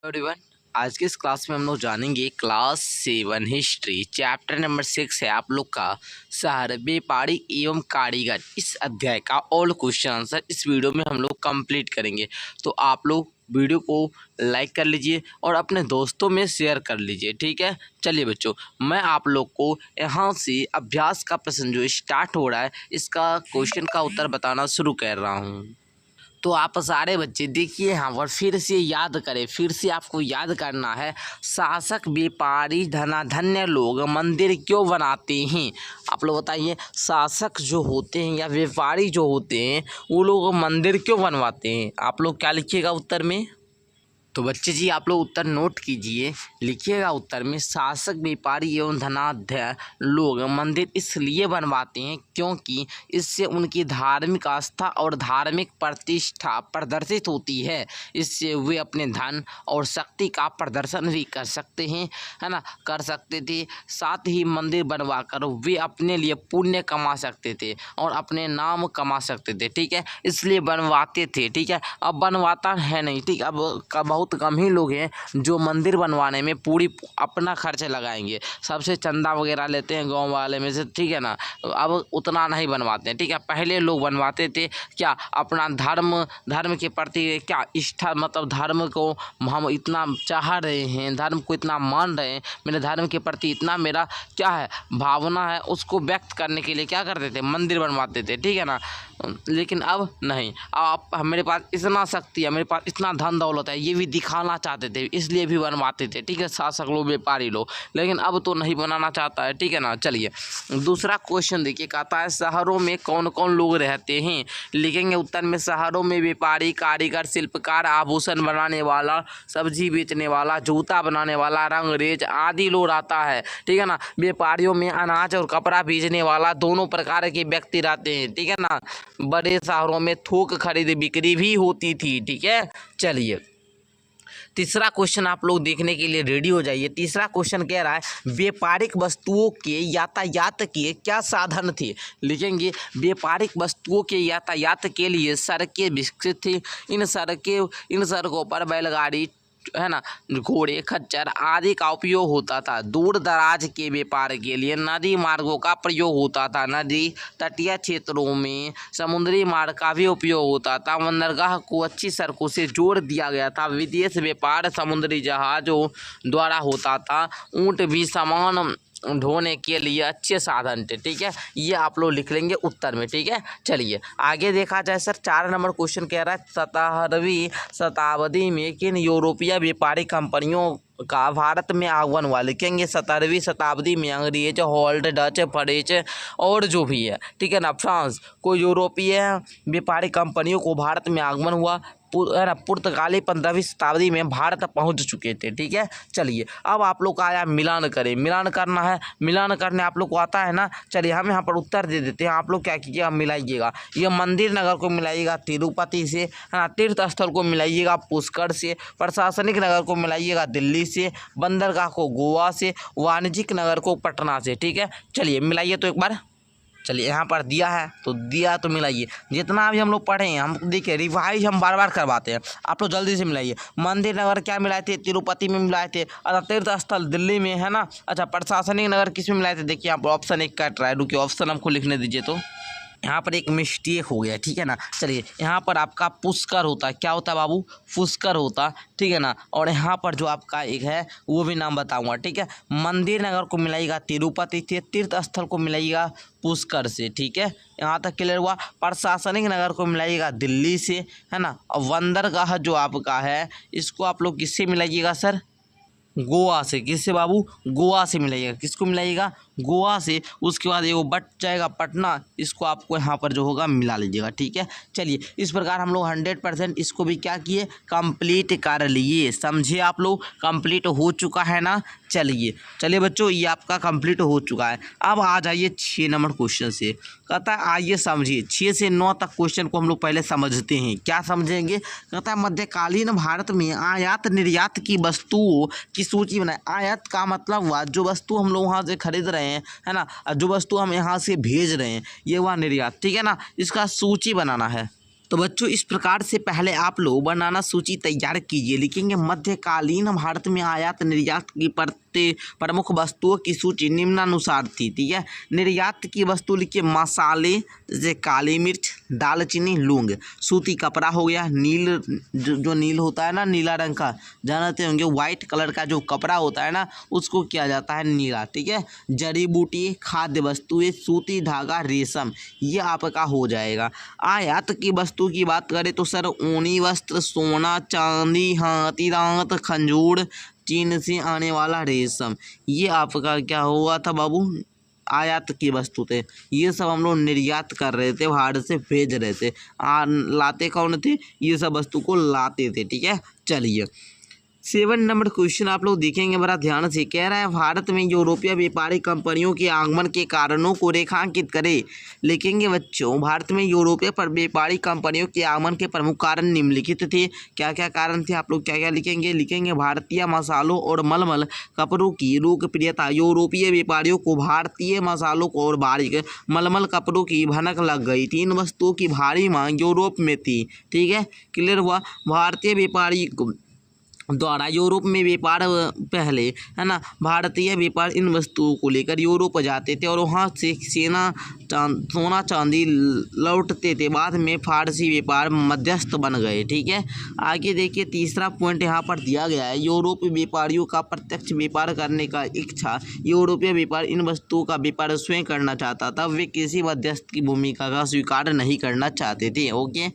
Everyone, आज के इस क्लास में हम लोग जानेंगे क्लास 7 हिस्ट्री चैप्टर नंबर 6 है आप लोग का शहर व्यापारी एवं कारीगर। इस अध्याय का ऑल क्वेश्चन आंसर इस वीडियो में हम लोग कंप्लीट करेंगे। तो आप लोग वीडियो को लाइक कर लीजिए और अपने दोस्तों में शेयर कर लीजिए। ठीक है, चलिए बच्चों, मैं आप लोग को यहाँ से अभ्यास का प्रश्न जो स्टार्ट हो रहा है इसका क्वेश्चन का उत्तर बताना शुरू कर रहा हूँ। तो आप सारे बच्चे देखिए यहाँ पर फिर से याद करें, फिर से आपको याद करना है। शासक व्यापारी धनाढ्य लोग मंदिर क्यों बनाते हैं? आप लोग बताइए, शासक जो होते हैं या व्यापारी जो होते हैं वो लोग मंदिर क्यों बनवाते हैं? आप लोग क्या लिखिएगा उत्तर में? तो बच्चे जी आप लोग उत्तर नोट कीजिए, लिखिएगा उत्तर में शासक व्यापारी एवं धनाढ्य लोग मंदिर इसलिए बनवाते हैं क्योंकि इससे उनकी धार्मिक आस्था और धार्मिक प्रतिष्ठा प्रदर्शित होती है। इससे वे अपने धन और शक्ति का प्रदर्शन भी कर सकते हैं, है ना, कर सकते थे। साथ ही मंदिर बनवाकर वे अपने लिए पुण्य कमा सकते थे और अपने नाम कमा सकते थे। ठीक है, इसलिए बनवाते थे। ठीक है, अब बनवाता है नहीं। ठीक, अब बहुत कम ही लोग हैं जो मंदिर बनवाने में पूरी अपना खर्च लगाएंगे। सबसे चंदा वगैरह लेते हैं गांव वाले में से। ठीक है ना, अब उतना नहीं बनवाते हैं। ठीक है, पहले लोग बनवाते थे क्या, अपना धर्म के प्रति क्या इष्टा, मतलब धर्म को हम इतना चाह रहे हैं, धर्म को इतना मान रहे हैं, मेरे धर्म के प्रति इतना मेरा क्या है भावना है, उसको व्यक्त करने के लिए क्या करते थे, मंदिर बनवाते थे। ठीक है ना, लेकिन अब नहीं। अब मेरे पास इतना शक्ति है, मेरे पास इतना धन दौलत है, ये भी दिखाना चाहते थे, इसलिए भी बनवाते थे। ठीक है, शासक लोग, व्यापारी लोग, लेकिन अब तो नहीं बनाना चाहता है। ठीक है ना, चलिए दूसरा क्वेश्चन देखिए, कहता है शहरों में कौन कौन लोग रहते हैं? लिखेंगे उत्तर में, शहरों में व्यापारी, कारीगर, शिल्पकार, आभूषण बनाने वाला, सब्जी बेचने वाला, जूता बनाने वाला, रंगरेज आदि लोग रहता है। ठीक है ना, व्यापारियों में अनाज और कपड़ा बेचने वाला दोनों प्रकार के व्यक्ति रहते हैं। ठीक है ना, बड़े शहरों में थोक खरीद बिक्री भी होती थी। ठीक है, चलिए तीसरा क्वेश्चन आप लोग देखने के लिए रेडी हो जाइए। तीसरा क्वेश्चन कह रहा है व्यापारिक वस्तुओं के यातायात के क्या साधन थे? लिखेंगे व्यापारिक वस्तुओं के यातायात के लिए सड़कें विकसित थी। इन सड़कों पर बैलगाड़ी, है ना, घोड़े, खच्चर आदि का उपयोग होता था। दूर दराज के व्यापार के लिए नदी मार्गों का प्रयोग होता था। नदी तटीय क्षेत्रों में समुद्री मार्ग का भी उपयोग होता था। बंदरगाह को अच्छी सड़कों से जोड़ दिया गया था। विदेश व्यापार समुद्री जहाज़ों द्वारा होता था। ऊँट भी सामान ढोने के लिए अच्छे साधन थे। ठीक है, ये आप लोग लिख लेंगे उत्तर में। ठीक है, चलिए आगे देखा जाए सर। 4 नंबर क्वेश्चन कह रहा है 17वीं शताब्दी में किन यूरोपीय व्यापारिक कंपनियों का भारत में आगमन हुआ? लिखेंगे 17वीं शताब्दी में अंग्रेज, हॉलैंड, डच, फ्रेंच और जो भी है, ठीक है ना, फ्रांस को यूरोपीय व्यापारिक कंपनियों को भारत में आगमन हुआ। है ना, पुर्तगाली 15वीं शताब्दी में भारत पहुंच चुके थे। ठीक है, चलिए अब आप लोग का आया मिलान करें। मिलान करना है, मिलान करने आप लोग को आता है ना। चलिए हम यहाँ पर उत्तर दे देते हैं, आप लोग क्या कीजिएगा, मिलाइएगा। ये मंदिर नगर को मिलाइएगा तिरुपति से, है ना, तीर्थ स्थल को मिलाइएगा पुष्कर से, प्रशासनिक नगर को मिलाइएगा दिल्ली से, बंदरगाह को गोवा से, वाणिज्यिक नगर को पटना से। ठीक है, चलिए मिलाइए तो एक बार। चलिए यहाँ पर दिया है तो दिया तो मिलाइए। जितना भी हम लोग पढ़े हैं, हम देखिए रिवाइज हम बार बार करवाते हैं, आप लोग जल्दी से मिलाइए। मंदिर नगर क्या मिलाए थे? तिरुपति में मिलाए थे। अच्छा, तीर्थ स्थल दिल्ली में, है ना। अच्छा, प्रशासनिक नगर किस में मिलाए थे? देखिए यहाँ पर ऑप्शन 1 कट रहा है, रुकिए ऑप्शन हमको लिखने दीजिए। तो यहाँ पर एक मिस्टेक हो गया। ठीक है ना, चलिए यहाँ पर आपका पुष्कर होता है। क्या होता है बाबू? पुष्कर होता। ठीक है ना, और यहाँ पर जो आपका एक है वो भी नाम बताऊंगा। ठीक है, मंदिर नगर को मिलाइएगा तिरुपति से, तीर्थ स्थल को मिलाइएगा पुष्कर से। ठीक है, यहाँ तक क्लियर हुआ। प्रशासनिक नगर को मिलाइएगा दिल्ली से, है ना, और बंदरगाह जो आपका है इसको आप लोग किससे मिलाइएगा सर? गोवा से। किससे बाबू? गोवा से मिलाइएगा। किसको मिलाइएगा? गोवा से। उसके बाद ये वो बच जाएगा पटना, इसको आपको यहाँ पर जो होगा मिला लीजिएगा। ठीक है, चलिए इस प्रकार हम लोग 100% इसको भी क्या किए, कंप्लीट कर लिए। समझे आप लोग? कंप्लीट हो चुका है ना। चलिए बच्चों, ये आपका कंप्लीट हो चुका है। अब आ जाइए 6 नंबर क्वेश्चन से। कहता है आइए समझिए, 6 से 9 तक क्वेश्चन को हम लोग पहले समझते हैं। क्या समझेंगे? कहता है मध्यकालीन भारत में आयात निर्यात की वस्तुओं की सूची बनाए। आयात का मतलब हुआ जो वस्तु हम लोग वहाँ से खरीद रहे हैं, है ना, जो वस्तु हम यहाँ से भेज रहे हैं, ये हुआ निर्यात। ठीक है ना, इसका सूची बनाना है। तो बच्चों इस प्रकार से पहले आप लोग बनाना सूची तैयार कीजिए। लिखेंगे मध्यकालीन भारत में आयात निर्यात की प्रमुख वस्तुओं की सूची निम्नानुसार थी। ठीक है, निर्यात की वस्तु लिखिए मसाले जैसे काली मिर्च, दालचीनी, लौंग। सूती कपड़ा हो गया, नील जो नील होता है ना, नीला रंग का, जानते होंगे वाइट कलर का जो कपड़ा होता है ना, उसको किया जाता है नीला। ठीक है, जड़ी बूटी, खाद्य वस्तुएं, सूती धागा, रेशम, ये आपका हो जाएगा। आयात की वस्तु की बात करें तो सर ऊनी वस्त्र, सोना, चांदी, हाथी दांत, खंजूर, चीन से आने वाला रेशम, ये आपका क्या हुआ था बाबू, आयात की वस्तु थे। ये सब हम लोग निर्यात कर रहे थे, भारत से भेज रहे थे। लाते कौन थे, ये सब वस्तु को लाते थे। ठीक है, चलिए 7 नंबर क्वेश्चन आप लोग देखेंगे बड़ा ध्यान से। कह रहा है भारत में यूरोपीय व्यापारी कंपनियों के आगमन के कारणों को रेखांकित करें। लिखेंगे बच्चों भारत में यूरोपीय पर व्यापारी कंपनियों के आगमन के प्रमुख कारण निम्नलिखित थे। क्या क्या कारण थे, आप लोग क्या क्या लिखेंगे। लिखेंगे भारतीय मसालों और मलमल कपड़ों की लोकप्रियता। यूरोपीय व्यापारियों को भारतीय मसालों को और बारीक मलमल कपड़ों की भनक लग गई थी। इन वस्तुओं की भारी मांग यूरोप में थी। ठीक है, क्लियर हुआ। भारतीय व्यापारी द्वारा यूरोप में व्यापार पहले, है ना, भारतीय व्यापार इन वस्तुओं को लेकर यूरोप जाते थे और वहाँ से सोना चांदी लौटते थे। बाद में फारसी व्यापार मध्यस्थ बन गए। ठीक है, आगे देखिए तीसरा पॉइंट यहाँ पर दिया गया है, यूरोपीय व्यापारियों का प्रत्यक्ष व्यापार करने का इच्छा। यूरोपीय व्यापार इन वस्तुओं का व्यापार स्वयं करना चाहता था, वे किसी मध्यस्थ की भूमिका का स्वीकार नहीं करना चाहते थे। ओके,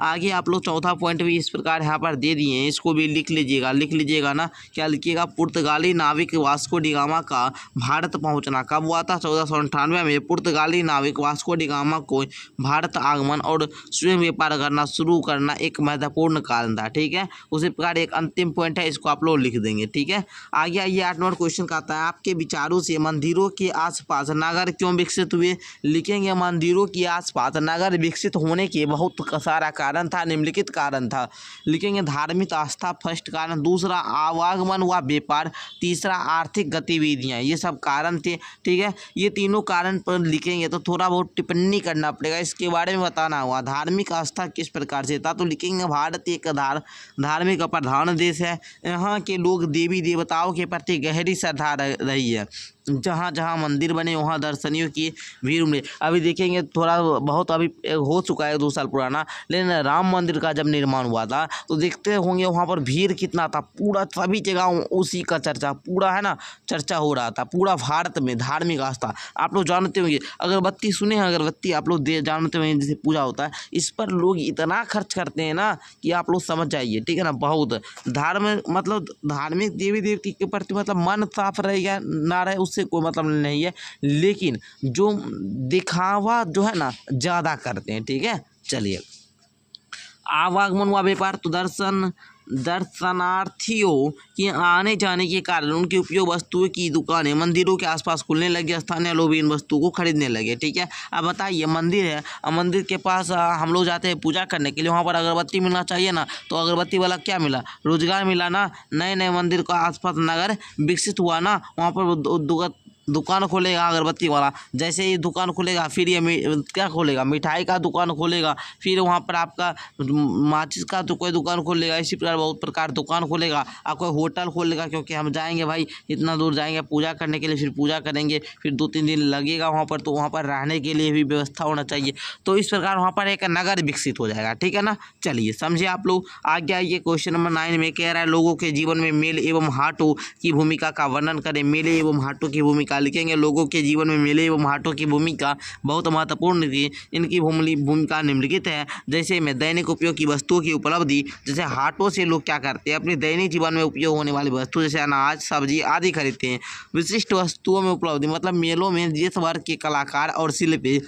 आगे आप लोग चौथा पॉइंट भी इस प्रकार यहाँ पर दे दिए हैं, इसको भी लिख लीजिएगा ना। क्या लिखिएगा, पुर्तगाली नाविक वास्को डी गामा का भारत पहुंचना कब हुआ था, 1498 में। पुर्तगाली नाविक वास्को डी गामा को भारत आगमन और स्वयं व्यापार करना शुरू करना एक महत्वपूर्ण कारण था। ठीक है, उसी प्रकार एक अंतिम पॉइंट है, इसको आप लोग लिख देंगे। ठीक है, आगे आइए 8 नंबर क्वेश्चन का आता है, आपके विचारों से मंदिरों के आसपास नगर क्यों विकसित हुए। लिखेंगे मंदिरों के आसपास नगर विकसित होने के बहुत सारा कारण था, निम्नलिखित कारण था। लिखेंगे धार्मिक आस्था फर्स्ट कारण, दूसरा आवागमन व व्यापार, तीसरा आर्थिक गतिविधियां, ये सब कारण थे। ठीक है, ये तीनों कारण पर लिखेंगे तो थोड़ा बहुत टिप्पणी करना पड़ेगा, इसके बारे में बताना हुआ। धार्मिक आस्था किस प्रकार से था, तो लिखेंगे भारत एक धार्मिक प्रधान देश है। यहाँ के लोग देवी देवताओं के प्रति गहरी श्रद्धा रही है। जहाँ जहाँ मंदिर बने वहाँ दर्शनियों की भीड़ उमड़ी। अभी देखेंगे थोड़ा बहुत अभी हो चुका है 2 साल पुराना, लेकिन राम मंदिर का जब निर्माण हुआ था तो देखते होंगे वहाँ पर भीड़ कितना था। पूरा सभी जगह उसी का चर्चा, पूरा है ना, चर्चा हो रहा था पूरा भारत में। धार्मिक आस्था आप लोग जानते होंगे, अगरबत्ती सुने हैं, अगरबत्ती आप लोग जानते होंगे जैसे पूजा होता है, इस पर लोग इतना खर्च करते हैं ना कि आप लोग समझ जाइए। ठीक है ना, बहुत धार्मिक देवी देवती के प्रति मतलब मन साफ रहेगा ना रहे उससे कोई मतलब नहीं है, लेकिन जो दिखावा जो है ना ज़्यादा करते हैं। ठीक है, चलिए आवागमन व व्यापार, तो दर्शनार्थियों के आने जाने के कारण उनके उपयोग वस्तुओं की दुकानें मंदिरों के आसपास खुलने लगी, स्थानीय लोग भी इन वस्तुओं को खरीदने लगे। ठीक है, अब बताइए मंदिर है, मंदिर के पास हम लोग जाते हैं पूजा करने के लिए, वहाँ पर अगरबत्ती मिलना चाहिए ना, तो अगरबत्ती वाला क्या मिला, रोजगार मिला ना। नए नए मंदिर का आसपास नगर विकसित हुआ ना, वहाँ पर दुकान खोलेगा अगरबत्ती वाला। जैसे ही दुकान खोलेगा फिर ये क्या खोलेगा, मिठाई का दुकान खोलेगा, फिर वहाँ पर आपका माचिस का तो कोई दुकान खोलेगा। इसी प्रकार बहुत प्रकार दुकान खोलेगा, आप कोई होटल खोलेगा, क्योंकि हम जाएंगे भाई इतना दूर जाएंगे पूजा करने के लिए, फिर पूजा करेंगे, फिर 2-3 दिन लगेगा वहाँ पर, तो वहाँ पर रहने के लिए भी व्यवस्था होना चाहिए। तो इस प्रकार वहाँ पर एक नगर विकसित हो जाएगा। ठीक है ना, चलिए समझे आप लोग। आगे आइए क्वेश्चन नंबर 9 में कह रहा है लोगों के जीवन में मेले एवं हाटों की भूमिका का वर्णन करें। मेले एवं हाटों की भूमिका लिखेंगे लोगों के जीवन में मेले एवं हाटों की भूमिका बहुत महत्वपूर्ण थी। इनकी भूमिका निम्नलिखित है, जैसे में दैनिक उपयोग की वस्तुओं की उपलब्धि। जैसे हाटों से लोग क्या करते हैं, अपने दैनिक जीवन में उपयोग होने वाली वस्तु जैसे अनाज सब्जी आदि खरीदते हैं। विशिष्ट वस्तुओं में उपलब्धि मतलब मेलों में देश भर के कलाकार और शिल्पी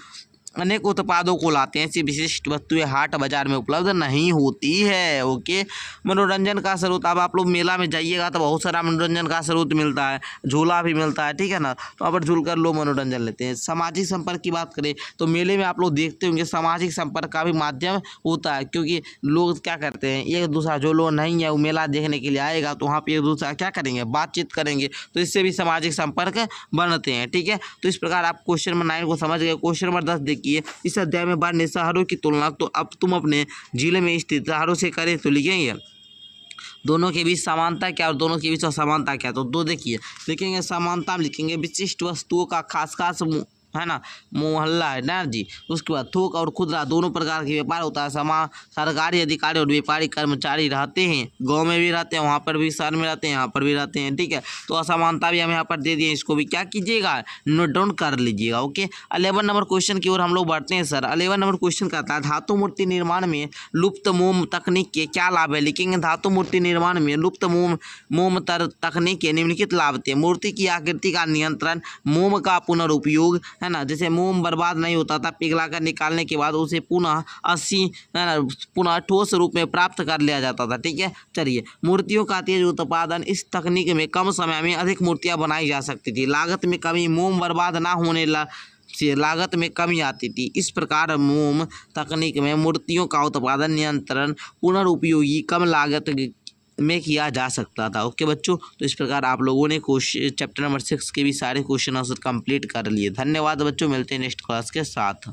अनेक उत्पादों को लाते हैं। ऐसी विशिष्ट वस्तुएं हाट बाजार में उपलब्ध नहीं होती है। ओके, मनोरंजन का स्रोत, अब आप लोग मेला में जाइएगा तो बहुत सारा मनोरंजन का स्रोत मिलता है, झूला भी मिलता है। ठीक है ना, तो वहाँ पर झूल कर लोग मनोरंजन लेते हैं। सामाजिक संपर्क की बात करें तो मेले में आप लोग देखते होंगे सामाजिक संपर्क का भी माध्यम होता है, क्योंकि लोग क्या करते हैं एक दूसरा, जो लोग नहीं है वो मेला देखने के लिए आएगा तो वहाँ पर एक दूसरा क्या करेंगे, बातचीत करेंगे, तो इससे भी सामाजिक संपर्क बनते हैं। ठीक है, तो इस प्रकार आप क्वेश्चन नंबर 9 को समझ गए। क्वेश्चन नंबर 10 देखिए इस अध्याय में बनने शहरों की तुलना तो अब तुम अपने जिले में स्थित शहरों से करें तो लिखेंगे दोनों के बीच समानता क्या और दोनों के बीच असमानता क्या। तो दो देखिए लिखेंगे समानता में लिखेंगे विशिष्ट वस्तुओं का खास खास है ना मोहल्ला है ना जी। उसके बाद थोक और खुदरा दोनों प्रकार के व्यापार होता है। सरकारी अधिकारी और व्यापारी कर्मचारी रहते हैं, गांव में भी रहते हैं, वहाँ पर भी शहर में रहते हैं, यहाँ पर भी रहते हैं। ठीक है, तो असमानता भी हम यहाँ पर दे दिए, इसको भी क्या कीजिएगा नोट डाउन कर लीजिएगा। ओके, 11 नंबर क्वेश्चन की ओर हम लोग बढ़ते हैं सर। 11 नंबर क्वेश्चन कहता है धातु मूर्ति निर्माण में लुप्त मोम तकनीक के क्या लाभ है। लिखेंगे धातु मूर्ति निर्माण में लुप्त मोम तकनीक के निम्नलिखित लाभ थे। मूर्ति की आकृति का नियंत्रण, मोम का पुनर्उपयोग है ना, जैसे मोम बर्बाद नहीं होता था, पिघला कर निकालने के बाद उसे पुनः है ना पुनः ठोस रूप में प्राप्त कर लिया जाता था। ठीक है, चलिए मूर्तियों का तेज उत्पादन, इस तकनीक में कम समय में अधिक मूर्तियां बनाई जा सकती थी। लागत में कमी, मोम बर्बाद ना होने से लागत में कमी आती थी। इस प्रकार मोम तकनीक में मूर्तियों का उत्पादन नियंत्रण पुनर्उपयोगी कम लागत में किया जा सकता था। ओके बच्चों, तो इस प्रकार आप लोगों ने क्वेश्चन चैप्टर नंबर 6 के भी सारे क्वेश्चन आंसर कंप्लीट कर लिए। धन्यवाद बच्चों, मिलते हैं नेक्स्ट क्लास के साथ।